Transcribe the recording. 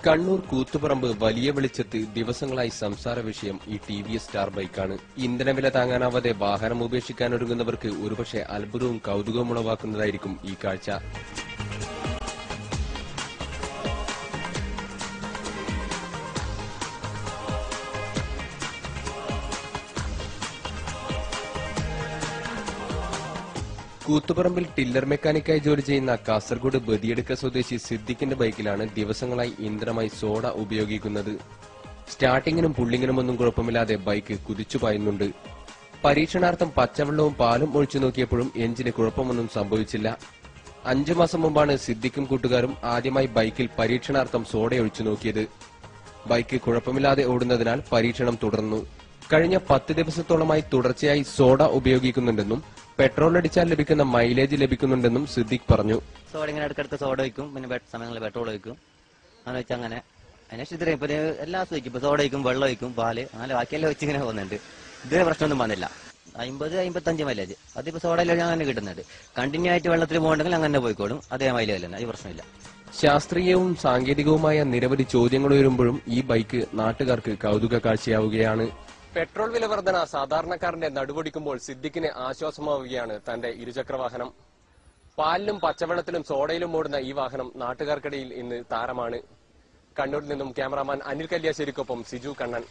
കണ്ണൂർ കൂത്തുപറമ്പ് വലിയ വെളിച്ചത്ത് ദിവസങ്ങളായി സംസാര വിഷയം ഈ TVS സ്റ്റാർ ബൈക്കാണ്. ഇന്ധനവില താങ്ങാനാവാതെ വാഹനം ഉപേക്ഷിക്കാനൊരുങ്ങുന്നവർക്ക് ഒരുപക്ഷെ അത്ഭുതവും കൌതുകവും ഉളവാക്കുന്നതായിരിക്കും ഈ കാഴ്ച. കൂത്തുപറമ്പിൽ ടില്ലർ മെക്കാനിക്കായി ജോലി ചെയ്യുന്ന കാസർഗോഡ് ബദിയടുക്ക സ്വദേശി സിദ്ദിഖിന്റെ ബൈക്കിലാണ് ദിവസങ്ങളായി ഇന്ധനമായി സോഡ ഉപയോഗിക്കുന്നത്. സ്റ്റാർട്ടിങ്ങിനും പുള്ളിങ്ങിനുമൊന്നും കുഴപ്പമില്ലാതെ ബൈക്ക് കുതിച്ചു പായുന്നുണ്ട്. പരീക്ഷണാർത്ഥം പച്ചവെള്ളവും പാലും ഒഴിച്ചു നോക്കിയപ്പോഴും എഞ്ചിന് കുഴപ്പമൊന്നും സംഭവിച്ചില്ല. 5 മാസം മുമ്പാണ് സിദ്ദിഖും കൂട്ടുകാരും ആദ്യമായി ബൈക്കിൽ പരീക്ഷണാർത്ഥം സോഡ ഒഴിച്ചു നോക്കിയത്. ബൈക്ക് കുഴപ്പമില്ലാതെ ഓടുന്നതിനാൽ പരീക്ഷണം തുടർന്നു. കഴിഞ്ഞ 10 ദിവസത്തോളമായി തുടർച്ചയായി സോഡ ഉപയോഗിക്കുന്നുണ്ടെന്നും പെട്രോൾ അടിച്ചാൽ ലഭിക്കുന്ന മൈലേജ് ലഭിക്കുന്നുണ്ടെന്നും സിദ്ദിഖ് പറഞ്ഞു. സോഡ ഇങ്ങനെ ഇടയ്ക്കിടയ്ക്ക് സോഡ വയ്ക്കും, പിന്നെ സമയങ്ങളിൽ പെട്രോൾ വയ്ക്കും. അങ്ങനെ വെച്ചാൽ അങ്ങനെ അതിനനുസരിച്ച് ഇപ്പൊ എല്ലാ വയ്ക്കും. ഇപ്പൊ സോഡ വയ്ക്കും, വെള്ളം വയ്ക്കും, പാല്, അങ്ങനെ ബാക്കിയെല്ലാം വെച്ച് ഇങ്ങനെ പോകുന്നുണ്ട്. ഇതുവരെ പ്രശ്നമൊന്നും വന്നില്ല. 50-55 മൈലേജ് അതിപ്പോ സോഡയിൽ അങ്ങനെ കിട്ടുന്നുണ്ട്. കണ്ടിന്യൂ ആയിട്ട് വെള്ളത്തിൽ പോകണമെങ്കിൽ അങ്ങനെ പോയിക്കോളും. അതേ മൈലേജ് തന്നെ, അത് പ്രശ്നമില്ല. ശാസ്ത്രീയവും സാങ്കേതികവുമായ നിരവധി ചോദ്യങ്ങൾ ഉയരുമ്പോഴും ഈ ബൈക്ക് നാട്ടുകാർക്ക് കൌതുക കാഴ്ചയാവുകയാണ്. പെട്രോൾ വില വർധന സാധാരണക്കാരന്റെ നടുവൊടിക്കുമ്പോൾ സിദ്ദിഖിന് ആശ്വാസമാവുകയാണ് തന്റെ ഇരുചക്രവാഹനം. പാലിലും പച്ചവെള്ളത്തിലും സോഡയിലും ഓടുന്ന ഈ വാഹനം നാട്ടുകാർക്കിടയിൽ ഇന്ന് താരമാണ്. കണ്ണൂരിൽ നിന്നും ക്യാമറാമാൻ അനിൽ കല്യാശ്ശേരിക്കൊപ്പം സിജു കണ്ണൻ.